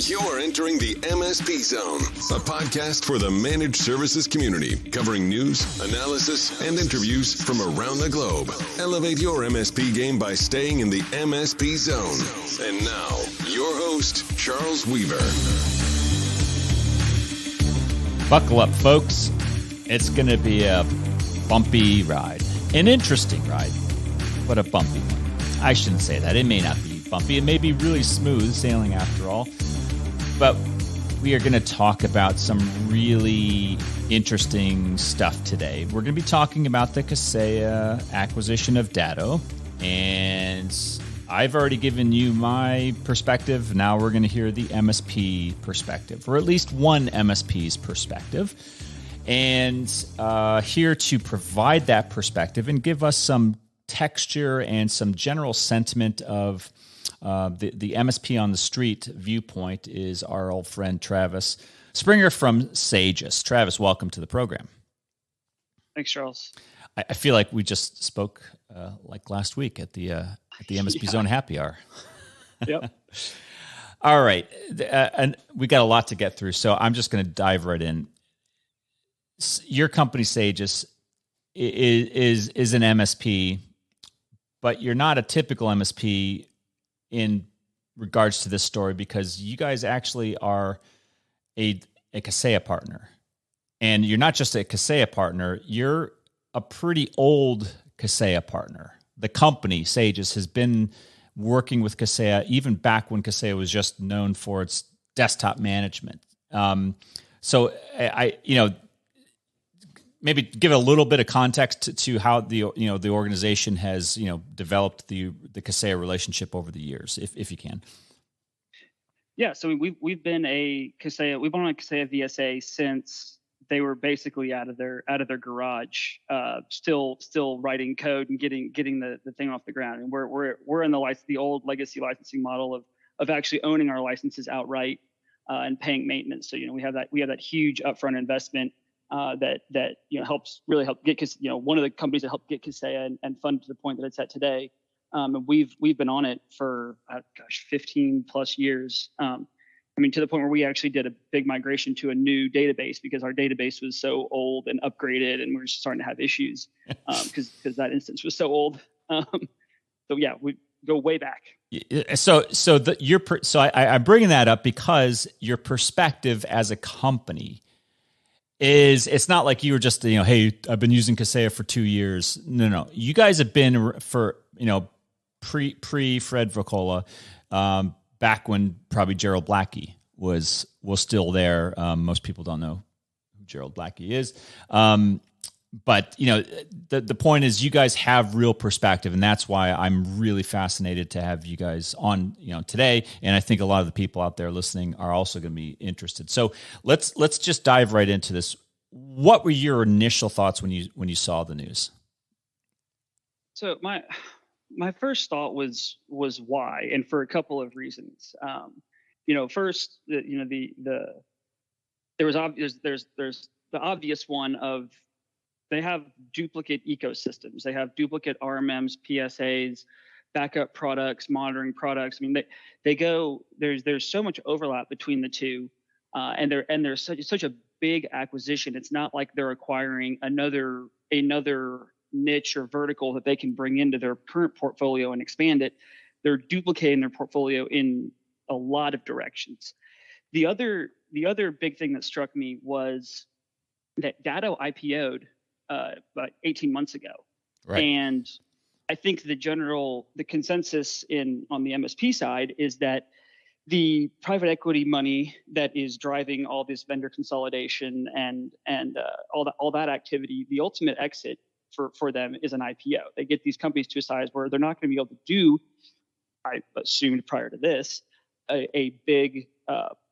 You're entering the MSP Zone, a podcast for the managed services community, covering news, analysis, and interviews from around the globe. Elevate your MSP game by staying in the MSP Zone. And now, your host, Charles Weaver. Buckle up, folks. It's going to be a bumpy ride. An interesting ride, but a bumpy one. I shouldn't say that. It may not be bumpy. It may be really smooth sailing after all. But we are going to talk about some really interesting stuff today. We're going to be talking about the Kaseya acquisition of Datto. And I've already given you my perspective. Now we're going to hear the MSP perspective, or at least one MSP's perspective. And here to provide that perspective and give us some texture and some general sentiment of the MSP on the street viewpoint is our old friend Travis Springer from Sagiss. Travis, welcome to the program. Thanks, Charles. I feel like we just spoke like last week at the MSPZone happy hour. Yep. All right, and we got a lot to get through, so I'm just going to dive right in. Your company Sagiss is an MSP, but you're not a typical MSP in regards to this story, because you guys actually are a Kaseya partner. And you're not just a Kaseya partner, you're a pretty old Kaseya partner. The company, Sagiss, has been working with Kaseya even back when Kaseya was just known for its desktop management. So I maybe give a little bit of context to how the organization has developed the Kaseya relationship over the years, if you can. Yeah, so we've been on a Kaseya VSA since they were basically out of their garage, still writing code and getting the thing off the ground. And we're in the old legacy licensing model of actually owning our licenses outright and paying maintenance. So we have that huge upfront investment. That helps get one of the companies that helped get Kaseya and fund to the point that it's at today. And we've been on it for 15 plus years. To the point where we actually did a big migration to a new database because our database was so old and upgraded, and we were starting to have issues because that instance was so old. So yeah, we go way back. I'm bringing that up because your perspective as a company it's not like you were just, hey, I've been using Kaseya for 2 years. No. You guys have been for, pre Fred Vacola, back when probably Gerald Blackie was still there. Most people don't know who Gerald Blackie is. But the point is you guys have real perspective, and that's why I'm really fascinated to have you guys on, today. And I think a lot of the people out there listening are also going to be interested. So let's just dive right into this. What were your initial thoughts when you saw the news? So my first thought was why, and for a couple of reasons. First, there's the obvious one of they have duplicate ecosystems. They have duplicate RMMs, PSAs, backup products, monitoring products. There's so much overlap between the two, and there's such a big acquisition. It's not like they're acquiring another niche or vertical that they can bring into their current portfolio and expand it. They're duplicating their portfolio in a lot of directions. The other big thing that struck me was that Datto IPO'd about 18 months ago. Right. And I think the consensus on the MSP side is that the private equity money that is driving all this vendor consolidation and all that activity, the ultimate exit for them is an IPO. They get these companies to a size where they're not going to be able to do, I assumed prior to this, a big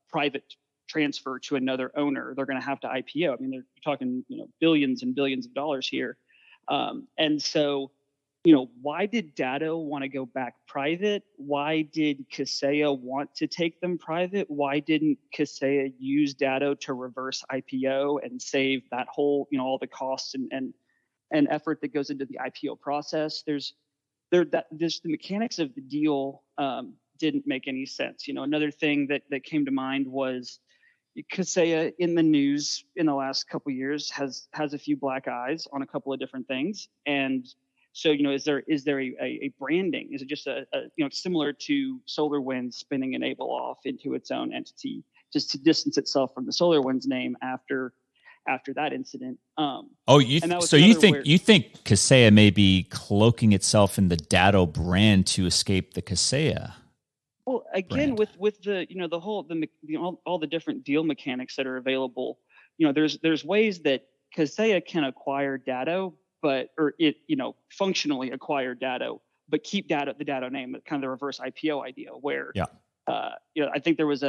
private transfer to another owner. They're going to have to IPO. You're talking, billions and billions of dollars here. And so, why did Datto want to go back private? Why did Kaseya want to take them private? Why didn't Kaseya use Datto to reverse IPO and save that whole, all the costs and effort that goes into the IPO process? There's the mechanics of the deal didn't make any sense. Another thing that came to mind was Kaseya in the news in the last couple of years has a few black eyes on a couple of different things. And so, is there a branding? Is it just a similar to SolarWinds spinning Enable off into its own entity, just to distance itself from the SolarWinds name after that incident? You think Kaseya may be cloaking itself in the Datto brand to escape the Kaseya? Well, again, brand. with the the whole all the different deal mechanics that are available, there's ways that Kaseya can acquire Datto, functionally acquire Datto, but keep the Datto name, kind of the reverse IPO idea, where I think there was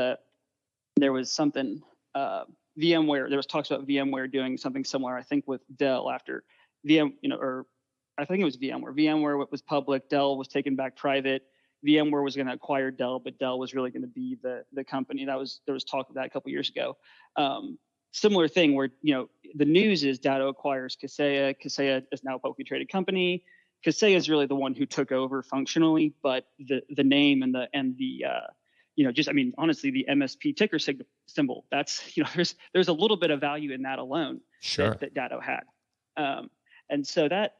something VMware. There was talks about VMware doing something similar. I think with Dell after I think it was VMware. VMware was public. Dell was taken back private. VMware was going to acquire Dell, but Dell was really going to be the company. There was talk of that a couple years ago. Similar thing where the news is Datto acquires Kaseya. Kaseya is now a publicly traded company. Kaseya is really the one who took over functionally, but the name and the honestly, the MSP ticker symbol. That's there's a little bit of value in that alone. Sure. That Datto had, and so that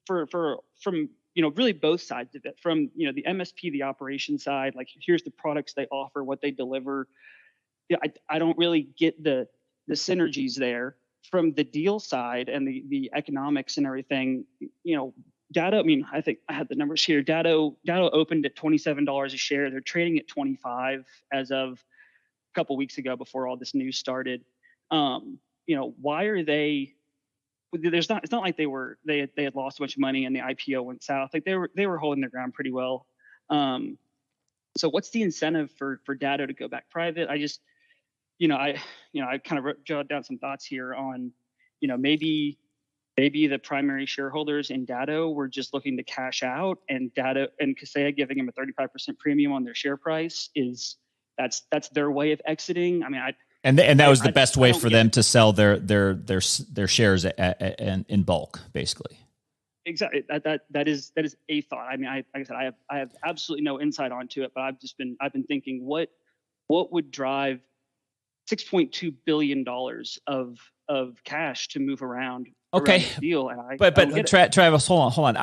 from really both sides of it, from the MSP, the operation side, like here's the products they offer, what they deliver. I don't really get the synergies there. From the deal side and the economics and everything, Datto, I think I had the numbers here. Datto opened at $27 a share. They're trading at $25 as of a couple weeks ago before all this news started. Why are they? It's not like they had lost a bunch of money and the IPO went south. Like they were holding their ground pretty well. So what's the incentive for Datto to go back private? I just, I kind of jotted down some thoughts here on, maybe the primary shareholders in Datto were just looking to cash out, and Datto and Kaseya giving them a 35% premium on their share price that's their way of exiting. And that was the best way for them to sell their shares in bulk, basically. Exactly. That is a thought. Like I said, I have absolutely no insight onto it, but I've been thinking what would drive $6.2 billion of cash to move around. Okay. Around the deal, and but Travis, hold on.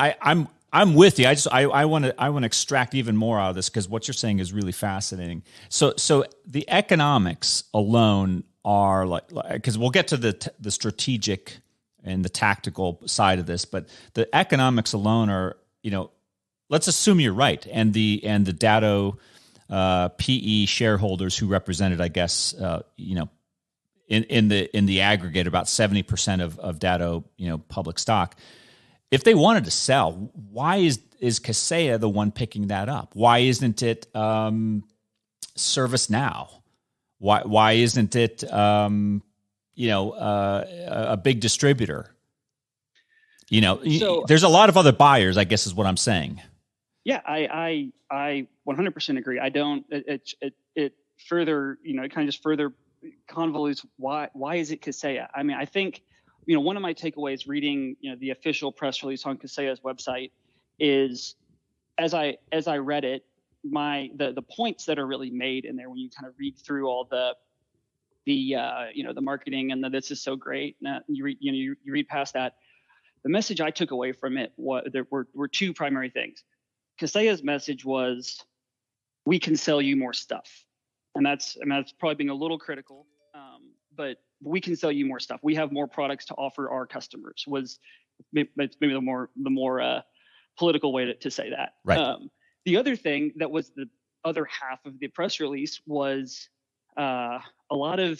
I'm with you. I want to extract even more out of this because what you're saying is really fascinating. So the economics alone are because we'll get to the strategic and the tactical side of this, but the economics alone are, let's assume you're right, and the Datto PE shareholders who represented, I guess, in the aggregate about 70% of Datto, public stock. If they wanted to sell, why is Kaseya the one picking that up? Why isn't it ServiceNow? Why isn't it a big distributor? There's a lot of other buyers, I guess, is what I'm saying. Yeah, I 100% agree. I don't. It further, it kind of just further convolutes why is it Kaseya? I think. One of my takeaways reading, the official press release on Kaseya's website is, as I read it, the points that are really made in there when you kind of read through all the marketing and this is so great. And you read past that. The message I took away from it there were two primary things. Kaseya's message was, we can sell you more stuff, and that's probably being a little critical, but we can sell you more stuff. We have more products to offer our customers. Was maybe the more political way to say that. Right. The other thing that was the other half of the press release was a lot of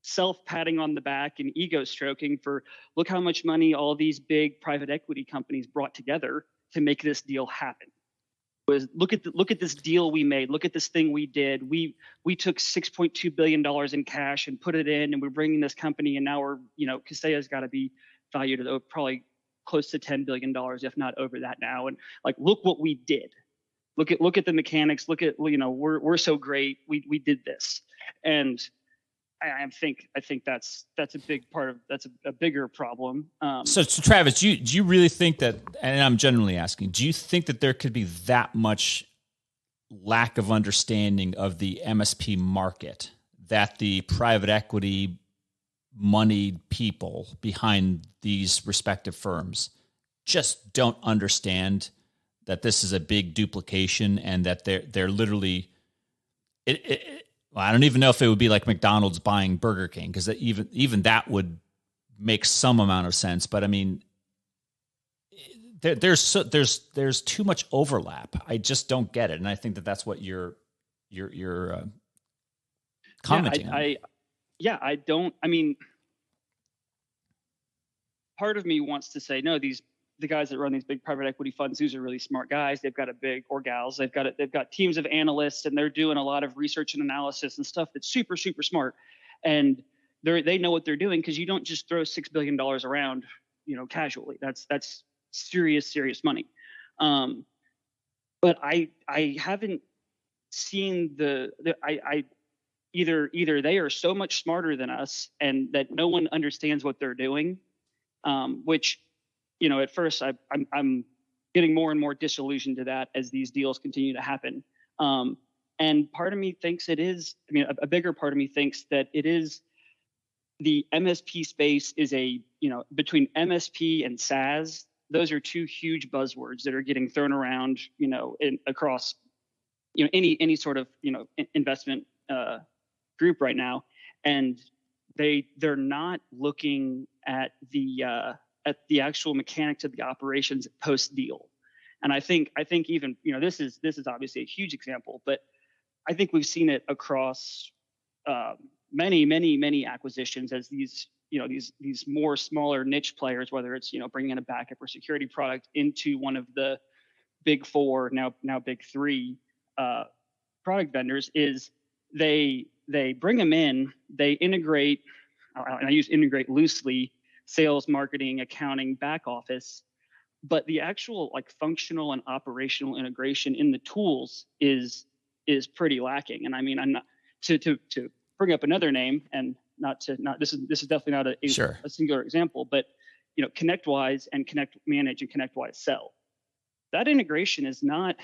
self-patting on the back and ego stroking for look how much money all these big private equity companies brought together to make this deal happen. Was look at this deal we made. Look at this thing we did. We took $6.2 billion in cash and put it in, and we're bringing this company, and now we're Kaseya's got to be valued at probably close to $10 billion, if not over that now. And look what we did. Look at the mechanics. Look at we're so great. We did this, and I think that's a big part of that's a bigger problem. So Travis, do you really think that? And I'm generally asking, do you think that there could be that much lack of understanding of the MSP market that the private equity moneyed people behind these respective firms just don't understand that this is a big duplication and that they're literally I don't even know if it would be like McDonald's buying Burger King, because even that would make some amount of sense. But I mean, there's too much overlap. I just don't get it, and I think that's what you're commenting on. I don't. I mean, part of me wants to say no. The guys that run these big private equity funds, these are really smart guys. They've got a big, or gals. They've got teams of analysts, and they're doing a lot of research and analysis and stuff that's super, super smart. And they know what they're doing, because you don't just throw $6 billion around, casually. That's serious money. But I haven't seen either they are so much smarter than us and that no one understands what they're doing, which, at first I'm getting more and more disillusioned to that as these deals continue to happen. And part of me thinks it is, a bigger part of me thinks that it is the MSP space is between MSP and SaaS. Those are two huge buzzwords that are getting thrown around, across, any sort of, investment group right now. And they're not looking at the actual mechanics of the operations post deal. And I think even, this is obviously a huge example, but I think we've seen it across many acquisitions as these more smaller niche players, whether it's, bringing in a backup or security product into one of the big four, now big three product vendors, is they bring them in, they integrate, and I use integrate loosely, sales, marketing, accounting, back office, but the actual functional and operational integration in the tools is pretty lacking. And I mean, I'm not to bring up another name, and this is definitely not a singular example, but ConnectWise and Connect Manage and ConnectWise Sell, that integration is not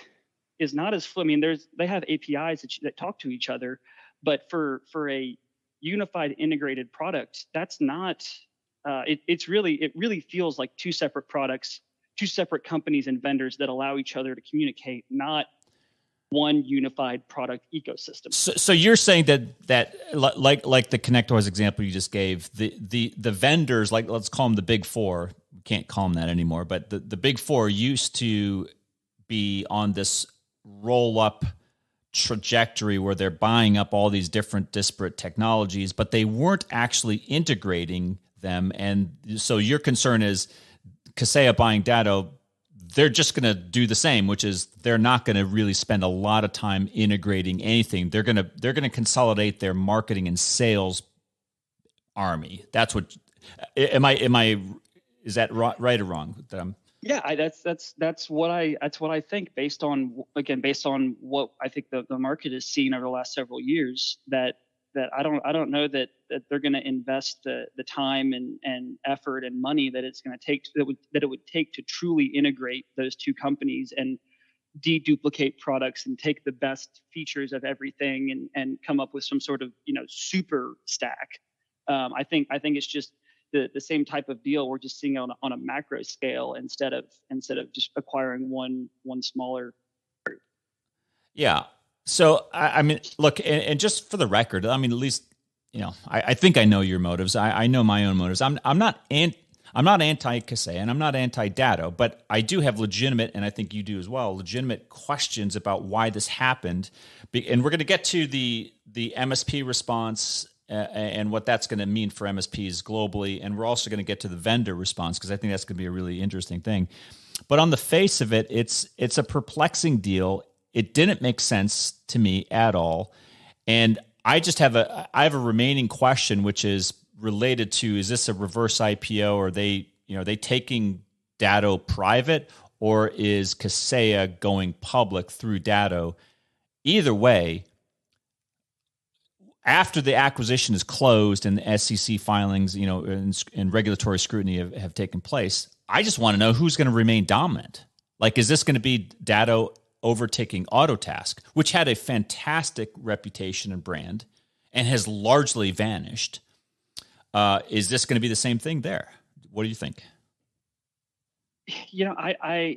as full. I mean, they have APIs that talk to each other, but for a unified integrated product, that's not. It really feels like two separate products, two separate companies and vendors that allow each other to communicate, not one unified product ecosystem. So you're saying that like the ConnectWise example you just gave, the vendors, let's call them the big four. We can't call them that anymore, but the big four used to be on this roll up trajectory where they're buying up all these different disparate technologies, but they weren't actually integrating them. And so your concern is Kaseya buying Datto, they're just going to do the same, which is they're not going to really spend a lot of time integrating anything. They're going to consolidate their marketing and sales army. That's what is that right or wrong? That's what I think, based on what I think the market has seen over the last several years, that I don't know that they're going to invest the time and effort and money that it's going to take that it would take to truly integrate those two companies and deduplicate products and take the best features of everything and come up with some sort of super stack. I think it's just the same type of deal we're just seeing on a macro scale instead of just acquiring one smaller group. Yeah. So, I mean, look, and just for the record, I mean, at least, I think I know your motives. I know my own motives. I'm not anti-Kaseya and I'm not anti-Datto, but I do have legitimate, and I think you do as well, legitimate questions about why this happened. And we're going to get to the MSP response and what that's going to mean for MSPs globally. And we're also going to get to the vendor response, because I think that's going to be a really interesting thing. But on the face of it, it's a perplexing deal. It didn't make sense to me at all. And I just have a remaining question, which is related to, is this a reverse IPO? Or are they taking Datto private, or is Kaseya going public through Datto? Either way, after the acquisition is closed and the SEC filings, and regulatory scrutiny have taken place, I just want to know who's going to remain dominant. Like, is this going to be Datto overtaking Autotask, which had a fantastic reputation and brand and has largely vanished? Is this going to be the same thing there? What do you think? I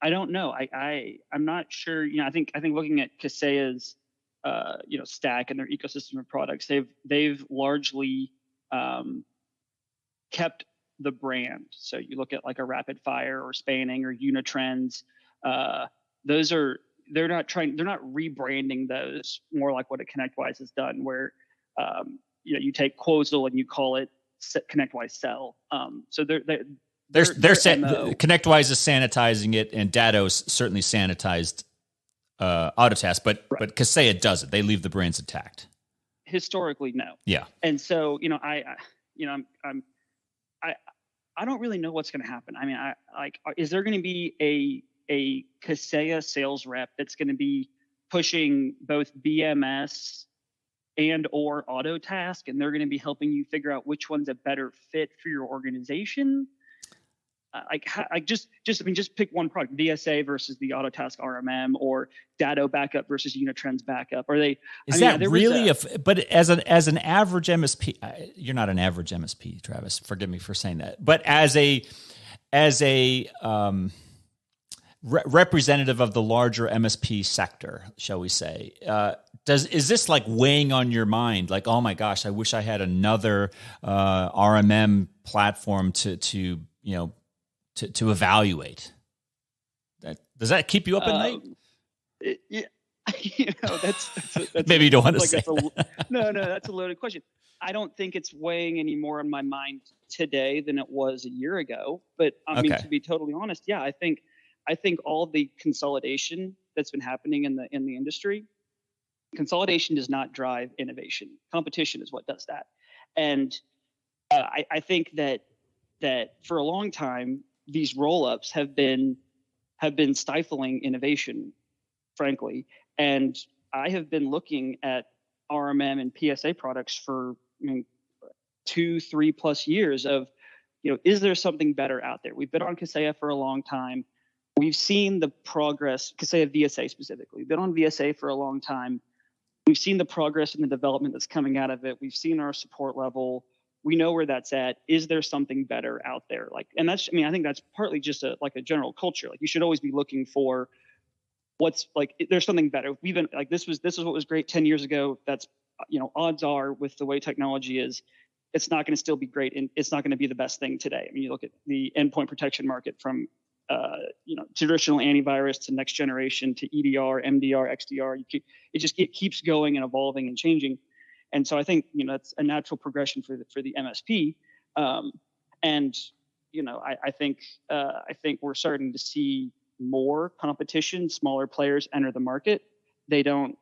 don't know. I'm not sure. I think looking at Kaseya's stack and their ecosystem of products, they've largely kept the brand. So you look at like a Rapid Fire or Spanning or Unitrends. They're not rebranding those, more like what a ConnectWise has done, where you take Quosal and you call it ConnectWise Sell. So they're ConnectWise is sanitizing it, and Datto's certainly sanitized Autotask, but Kaseya doesn't. They leave the brands intact. Historically, no. Yeah. And so I don't really know what's going to happen. I mean, is there going to be a Kaseya sales rep that's going to be pushing both BMS and or Autotask, and they're going to be helping you figure out which one's a better fit for your organization? Just pick one product: VSA versus the Autotask RMM, or Datto backup versus Unitrends backup. Are they? Is that really? But as an average MSP, you're not an average MSP, Travis. Forgive me for saying that. But as a representative of the larger MSP sector, shall we say, is this like weighing on your mind? Like, oh my gosh, I wish I had another RMM platform to evaluate. Does that keep you up at night? That's maybe you don't want to say. No, that's a loaded question. I don't think it's weighing any more on my mind today than it was a year ago. But I mean, to be totally honest, yeah, I think all the consolidation that's been happening in the industry, consolidation does not drive innovation. Competition is what does that. And I think that for a long time, these roll-ups have been stifling innovation, frankly. And I have been looking at RMM and PSA products for 2-3+ years of, is there something better out there? We've been on Kaseya for a long time. We've seen the progress, Kaseya VSA specifically. We've been on VSA for a long time. We've seen the progress and the development that's coming out of it. We've seen our support level. We know where that's at. Is there something better out there? And I think that's partly just a general culture. Like, you should always be looking for what's there's something better. We've been this is what was great 10 years ago. That's, odds are, with the way technology is, it's not going to still be great, and it's not going to be the best thing today. I mean, you look at the endpoint protection market from traditional antivirus to next generation to EDR, MDR, XDR. It keeps going and evolving and changing. And so I think, that's a natural progression for the MSP. I think we're starting to see more competition, smaller players enter the market. They don't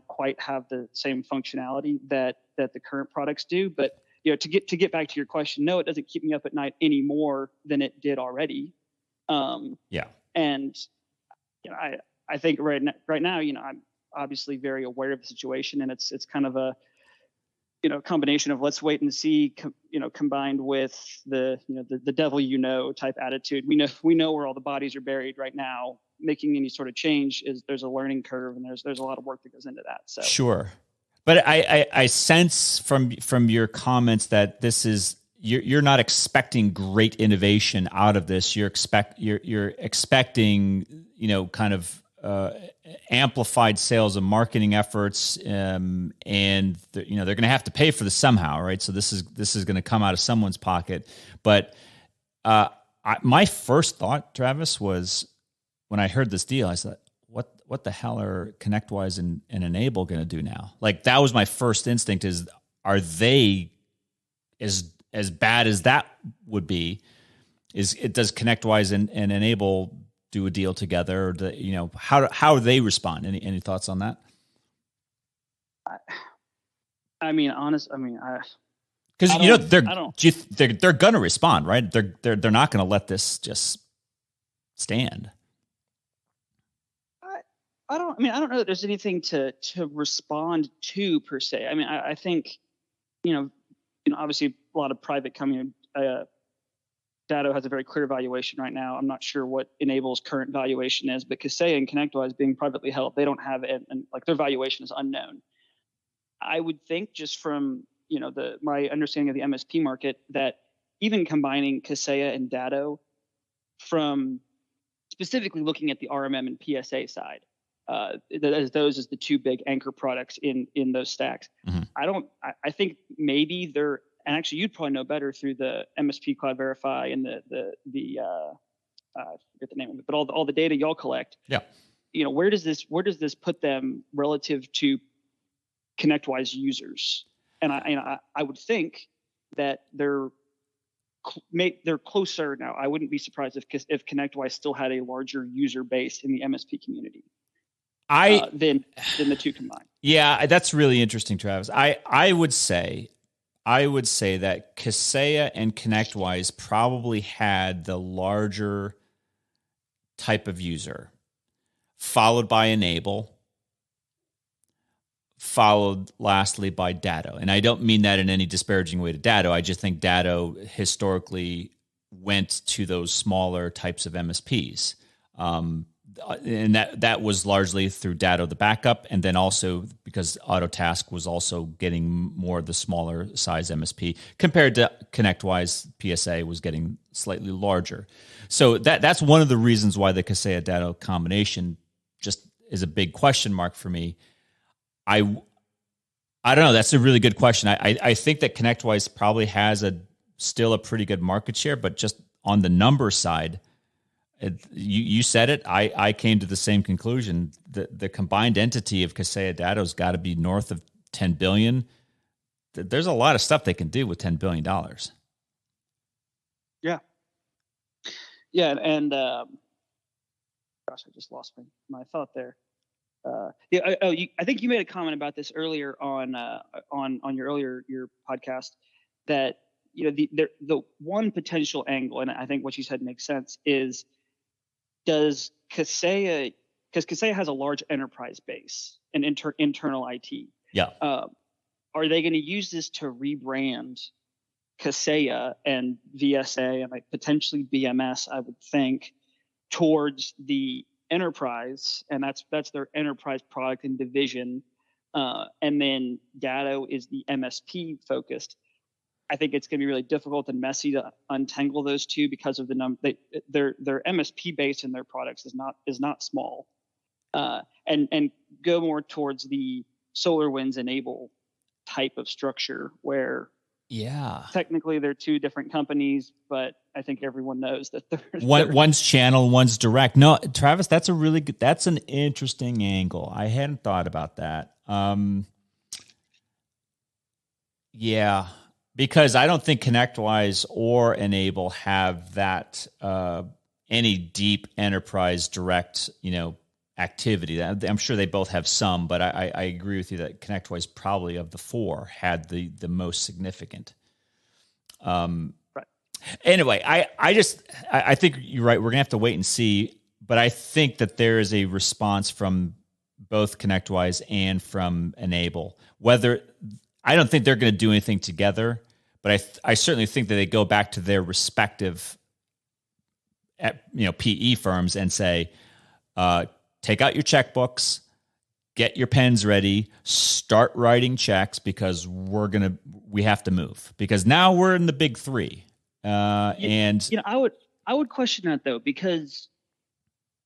quite have the same functionality that the current products do. But, to get back to your question, no, it doesn't keep me up at night any more than it did already. And I think right now, I'm obviously very aware of the situation, and it's kind of a combination of let's wait and see, combined with the devil type attitude. We know where all the bodies are buried right now. Making any sort of change there's a learning curve, and there's a lot of work that goes into that. So sure, but I sense from your comments that this is. You're not expecting great innovation out of this. You're expecting, kind of amplified sales and marketing efforts, and they're going to have to pay for this somehow, right? So this is going to come out of someone's pocket. But my first thought, Travis, was when I heard this deal, I said, "What the hell are ConnectWise and Enable going to do now?" Like, that was my first instinct: are they as bad as that would be? Does ConnectWise and Enable do a deal together? Or how do they respond? Any thoughts on that? Because they're going to respond, right? They're not going to let this just stand. I don't know that there's anything to respond to per se. I mean, I think, obviously a lot of private company, Datto has a very clear valuation right now. I'm not sure what Enable's current valuation is, but Kaseya and ConnectWise being privately held, they don't have it, and like their valuation is unknown. I would think just from, my understanding of the MSP market that even combining Kaseya and Datto from specifically looking at the RMM and PSA side, as those as the two big anchor products in those stacks. Mm-hmm. I think maybe they're, and actually you'd probably know better through the MSP Cloud Verify and the I forget the name of it, but all the data y'all collect. Yeah. Where does this put them relative to ConnectWise users? And I would think that they're closer now. I wouldn't be surprised if ConnectWise still had a larger user base in the MSP community than the two combined. Yeah, that's really interesting, Travis. I would say that Kaseya and ConnectWise probably had the larger type of user, followed by Enable, followed lastly by Datto. And I don't mean that in any disparaging way to Datto. I just think Datto historically went to those smaller types of MSPs. And that was largely through Datto, the backup, and then also because Autotask was also getting more of the smaller size MSP compared to ConnectWise. PSA was getting slightly larger. So that's one of the reasons why the Kaseya-Datto combination just is a big question mark for me. I don't know. That's a really good question. I think that ConnectWise probably has still a pretty good market share, but just on the number side, you said it. I came to the same conclusion. The combined entity of Kaseya-Datto's got to be north of $10 billion. There's a lot of stuff they can do with $10 billion. Yeah. Yeah, and gosh, I just lost my thought there. I think you made a comment about this earlier on your podcast that the one potential angle, and I think what you said makes sense, is does Kaseya, because Kaseya has a large enterprise base and internal IT. Yeah. Are they going to use this to rebrand Kaseya and VSA and like potentially BMS, I would think, towards the enterprise, and that's their enterprise product and division, and then Datto is the MSP focused. I think it's going to be really difficult and messy to untangle those two because of their MSP base in their products is not small, and go more towards the SolarWinds Enable type of structure where technically they're two different companies, but I think everyone knows that one's channel, one's direct. No, Travis, that's an interesting angle. I hadn't thought about that. Yeah, because I don't think ConnectWise or Enable have that any deep enterprise direct, activity. I'm sure they both have some, but I agree with you that ConnectWise probably of the four had the most significant. Right. Anyway, I think you're right. We're gonna have to wait and see, but I think that there is a response from both ConnectWise and from Enable. I don't think they're going to do anything together, but I certainly think that they go back to their respective, PE firms and say, take out your checkbooks, get your pens ready, start writing checks because we have to move because now we're in the big three. And I would question that though, because,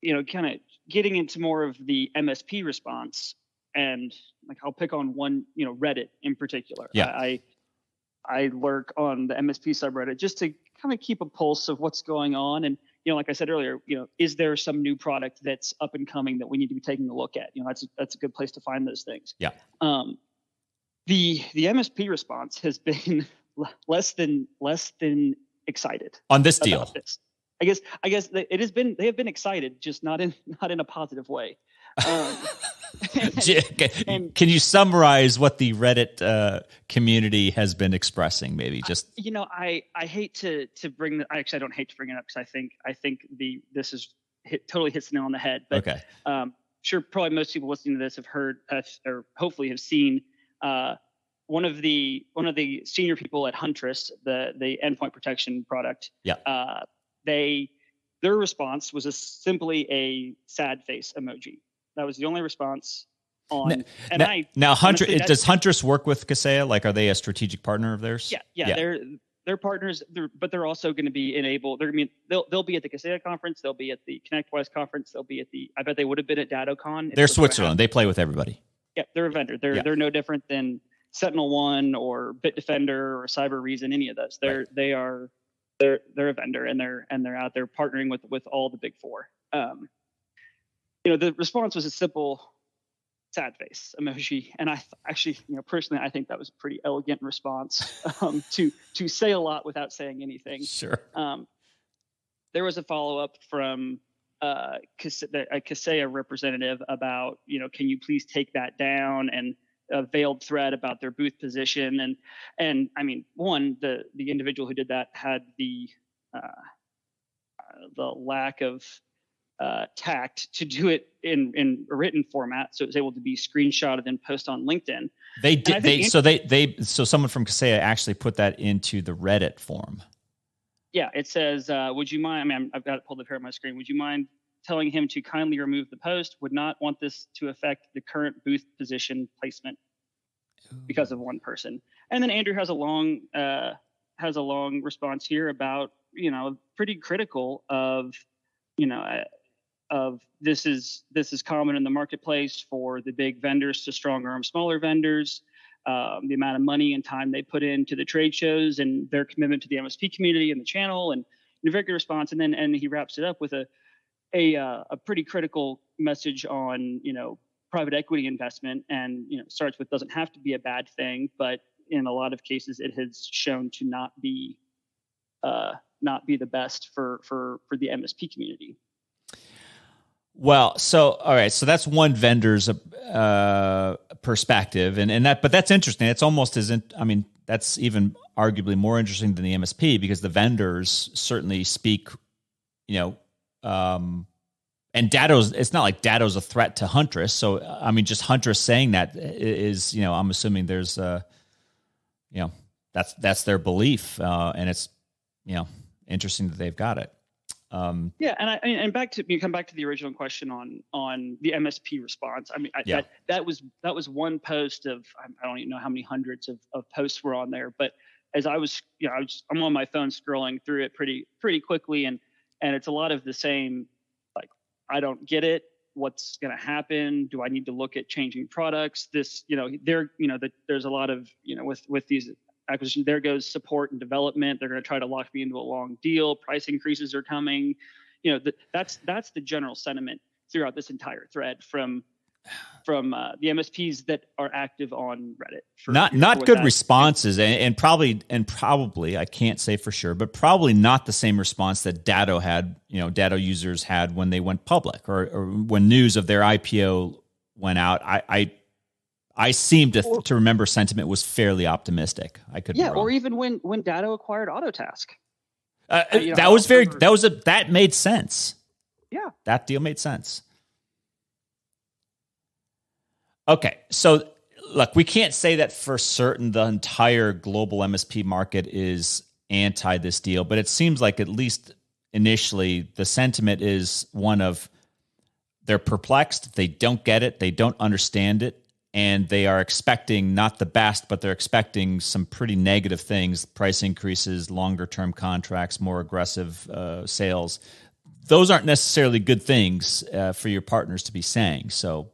kind of getting into more of the MSP response, and like I'll pick on one, Reddit in particular. Yeah. I lurk on the MSP subreddit just to kind of keep a pulse of what's going on. And, like I said earlier, is there some new product that's up and coming that we need to be taking a look at? That's a good place to find those things. Yeah. The MSP response has been less than excited on this deal. This. I guess they have been excited, just not in a positive way. Can you summarize what the Reddit community has been expressing? Maybe just I hate to bring I don't hate to bring it up because I think this is totally hits the nail on the head. But okay. sure probably most people listening to this have heard or hopefully have seen one of the senior people at Huntress, the endpoint protection product. Yeah. Their response was simply a sad face emoji. That was the only response on. Does Huntress work with Kaseya? Like, are they a strategic partner of theirs? Yeah. They're partners, but they're also going to be enabled. They'll be at the Kaseya conference. They'll be at the ConnectWise conference. They'll be at I bet they would have been at DattoCon. They're Switzerland. They play with everybody. Yeah, they're a vendor. They're no different than SentinelOne or Bitdefender or Cybereason. Any of those. They're a vendor, and they're out there partnering with all the big four. The response was a simple sad face emoji, and I actually, personally, I think that was a pretty elegant response to say a lot without saying anything. Sure. There was a follow up from a Kaseya representative about, can you please take that down, and a veiled thread about their booth position, and I mean, the individual who did that had the lack of tact to do it in a written format, so it was able to be screenshotted and posted on LinkedIn. They did. So someone from Kaseya actually put that into the Reddit forum. Yeah, it says, "Would you mind?" I mean, I've got it pulled up here on my screen. Would you mind telling him to kindly remove the post? Would not want this to affect the current booth position placement because of one person. And then Andrew has a long response here about, pretty critical of, of this is common in the marketplace for the big vendors to strong arm smaller vendors, the amount of money and time they put into the trade shows and their commitment to the MSP community and the channel, and a very good response. And he wraps it up with a pretty critical message on, private equity investment, and, starts with doesn't have to be a bad thing, but in a lot of cases it has shown to not be the best for the MSP community. Well, all right. So that's one vendor's perspective, but that's interesting. It's almost that's even arguably more interesting than the MSP, because the vendors certainly speak, and Datto's. It's not like Datto's a threat to Huntress. So just Huntress saying that is, I'm assuming there's that's their belief, and it's interesting that they've got it. Yeah, and come back to the original question on the MSP response. That was one post of, I don't even know how many hundreds of posts were on there, but as I was, I'm on my phone scrolling through it pretty quickly, and it's a lot of the same, like, I don't get it. What's going to happen? Do I need to look at changing products? There's a lot of, with these acquisition, there goes support and development. They're going to try to lock me into a long deal. Price increases are coming. That's the general sentiment throughout this entire thread from the MSPs that are active on Reddit. Not good responses, and probably I can't say for sure, but probably not the same response that Datto had. Datto users had when they went public, or when news of their IPO went out. I seem to remember Sentiment was fairly optimistic. I could be wrong. Or even when Datto acquired Autotask. That made sense. Yeah, that deal made sense. Okay, so look, we can't say that for certain the entire global MSP market is anti this deal, but it seems like, at least initially, the sentiment is one of, they're perplexed, they don't get it, they don't understand it, and they are expecting not the best, but they're expecting some pretty negative things: price increases, longer term contracts, more aggressive sales. Those aren't necessarily good things for your partners to be saying. So,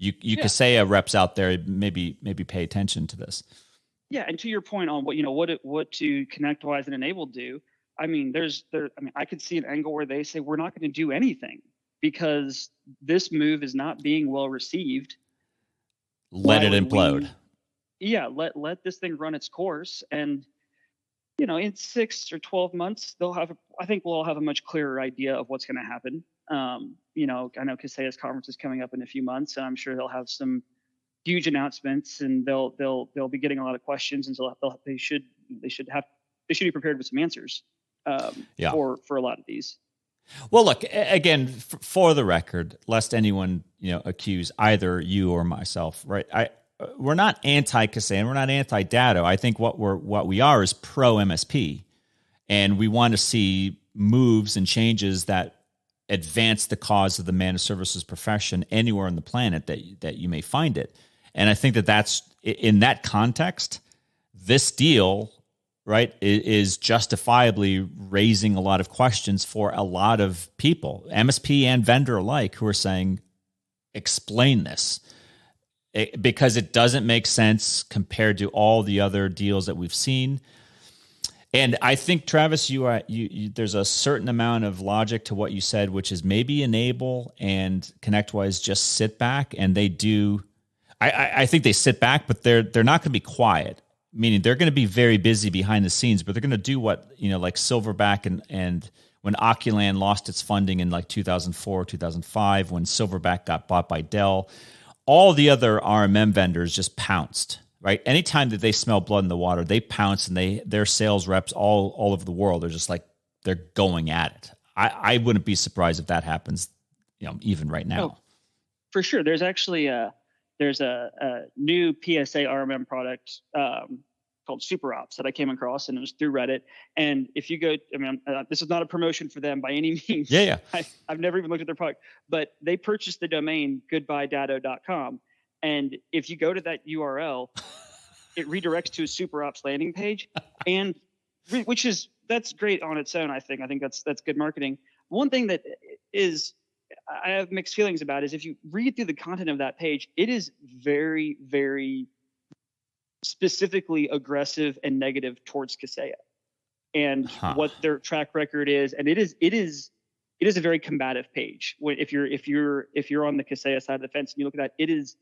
Kaseya reps out there, maybe pay attention to this. Yeah, and to your point on what to ConnectWise and Enable do, I could see an angle where they say we're not going to do anything because this move is not being well received. Let it implode. Let this thing run its course, and in 6 or 12 months I think we'll all have a much clearer idea of what's going to happen. I know Kaseya's conference is coming up in a few months, and I'm sure they'll have some huge announcements, and they'll be getting a lot of questions, and so they should be prepared with some answers for a lot of these. Well, look, again, for the record, lest anyone, accuse either you or myself, right? We're not anti-Kaseya and we're not anti-Datto. I think what we are is pro MSP, and we want to see moves and changes that advance the cause of the managed services profession anywhere on the planet that you may find it. And I think that's in that context, this deal, right, is justifiably raising a lot of questions for a lot of people, MSP and vendor alike, who are saying, explain this. Because it doesn't make sense compared to all the other deals that we've seen. And I think, Travis, you there's a certain amount of logic to what you said, which is maybe Enable and ConnectWise just sit back, and they do. I think they sit back, but they're not going to be quiet. Meaning they're going to be very busy behind the scenes, but they're going to do what, like Silverback and when Oculan lost its funding in like 2004, 2005, when Silverback got bought by Dell, all the other RMM vendors just pounced, right? Anytime that they smell blood in the water, they pounce, and their sales reps all over the world are just like, they're going at it. I wouldn't be surprised if that happens, even right now. Oh, for sure. There's actually there's a new PSA RMM product called Superops that I came across, and it was through Reddit. And if you go, this is not a promotion for them by any means. Yeah. I've never even looked at their product, but they purchased the domain goodbyedatto.com. And if you go to that URL, it redirects to a Superops landing page, and that's great on its own. I think that's good marketing. One thing that is I have mixed feelings about is if you read through the content of that page, it is very, very specifically aggressive and negative towards Kaseya and what their track record is. And it is a very combative page. If you're on the Kaseya side of the fence and you look at that, it is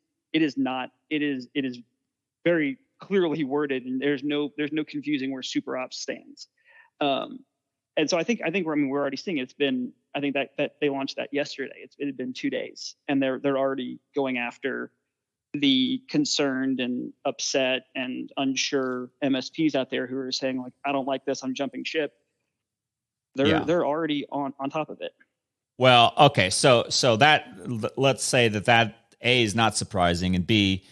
very clearly worded, and there's no confusing where Superops stands. And so I think we're already seeing it. I think that they launched that yesterday. It had been 2 days, and they're already going after the concerned and upset and unsure MSPs out there who are saying, like, I don't like this, I'm jumping ship. They're already on top of it. Well, okay, so that, let's say that A is not surprising, and B,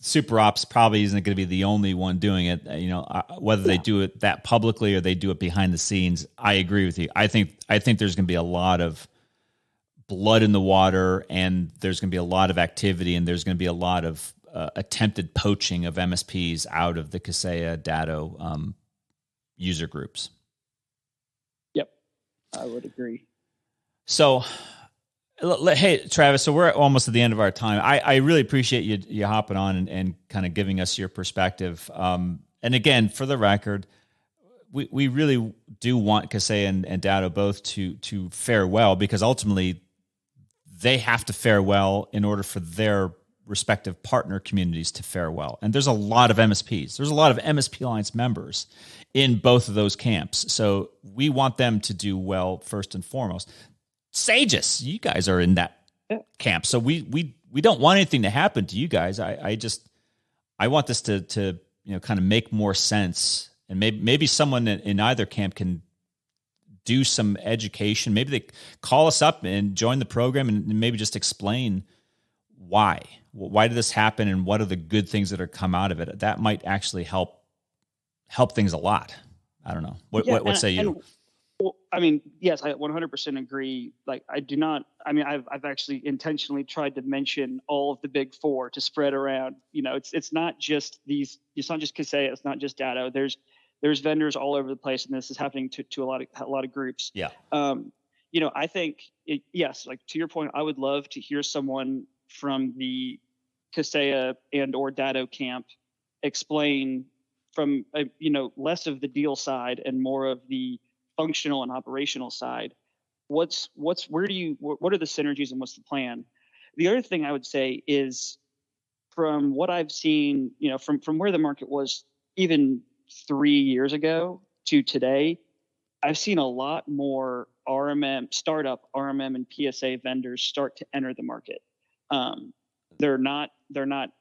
Superops probably isn't going to be the only one doing it. Whether they do it that publicly or they do it behind the scenes, I agree with you. I think there's going to be a lot of blood in the water, and there's going to be a lot of activity, and there's going to be a lot of attempted poaching of MSPs out of the Kaseya-Datto user groups. Yep, I would agree. So, hey, Travis, so we're almost at the end of our time. I really appreciate you hopping on and kind of giving us your perspective. And again, for the record, we really do want Kaseya and Datto both to fare well, because ultimately they have to fare well in order for their respective partner communities to fare well. And there's a lot of MSPs. There's a lot of MSP Alliance members in both of those camps. So we want them to do well first and foremost. Sagiss, you guys are in that camp, so we don't want anything to happen to you guys. I want this to kind of make more sense, and maybe someone in either camp can do some education. Maybe they call us up and join the program and maybe just explain why did this happen and what are the good things that are come out of it. That might actually help things a lot. I don't know. What say you? Well, yes, I 100% agree. Like, I've actually intentionally tried to mention all of the big four to spread around. It's not just these. It's not just Kaseya. It's not just Datto. There's vendors all over the place, and this is happening to a lot of groups. Yeah. I think yes. Like, to your point, I would love to hear someone from the Kaseya and or Datto camp explain from less of the deal side and more of the functional and operational side. What are the synergies and what's the plan? The other thing I would say is, from what I've seen, from where the market was even 3 years ago to today, I've seen a lot more startup RMM and PSA vendors start to enter the market. they're not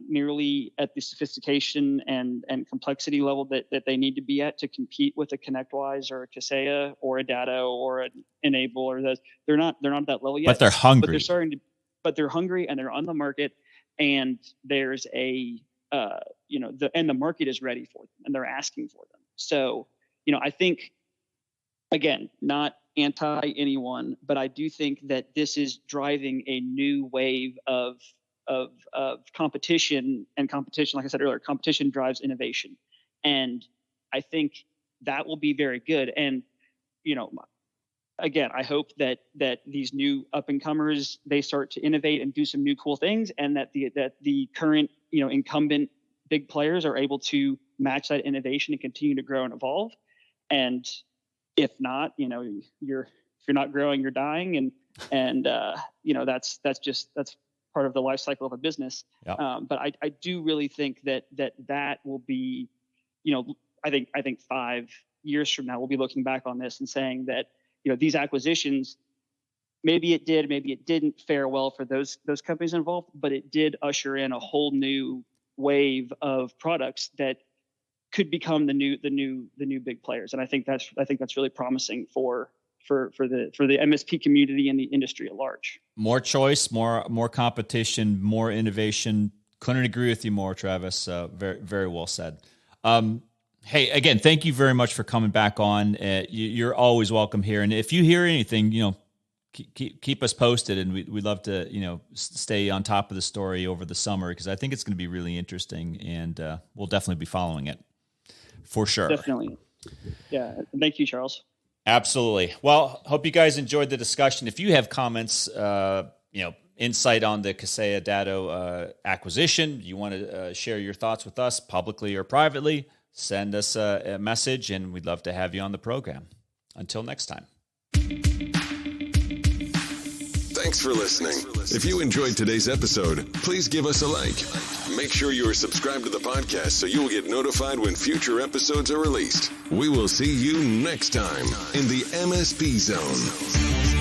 nearly at the sophistication and complexity level that they need to be at to compete with a ConnectWise or a Kaseya or a Datto or an Enable or those. They're not at that level yet. But they're hungry. But they're starting to. But they're hungry and they're on the market, and there's a the market is ready for them and they're asking for them. So I think, again, not anti anyone, but I do think that this is driving a new wave of competition, and competition, like I said earlier, competition drives innovation. And I think that will be very good. And, again, I hope that these new up and comers, they start to innovate and do some new cool things, and that the current, incumbent big players are able to match that innovation and continue to grow and evolve. And if not, if you're not growing, you're dying. And that's part of the life cycle of a business. Yep. But I do really think that will be, I think 5 years from now, we'll be looking back on this and saying that, these acquisitions, maybe it did, maybe it didn't fare well for those companies involved, but it did usher in a whole new wave of products that could become the new big players. And I think that's really promising for the MSP community and the industry at large. More choice, more competition, more innovation. Couldn't agree with you more, Travis. Very, very well said. Hey, again, thank you very much for coming back on. You're always welcome here. And if you hear anything, keep us posted, and we'd love to, stay on top of the story over the summer, because I think it's going to be really interesting, and we'll definitely be following it for sure. Definitely. Yeah. Thank you, Charles. Absolutely. Well, hope you guys enjoyed the discussion. If you have comments, insight on the Kaseya-Datto acquisition, you want to share your thoughts with us publicly or privately, send us a message, and we'd love to have you on the program. Until next time. Thanks for listening. If you enjoyed today's episode, please give us a like. Make sure you are subscribed to the podcast so you will get notified when future episodes are released. We will see you next time in the MSP Zone.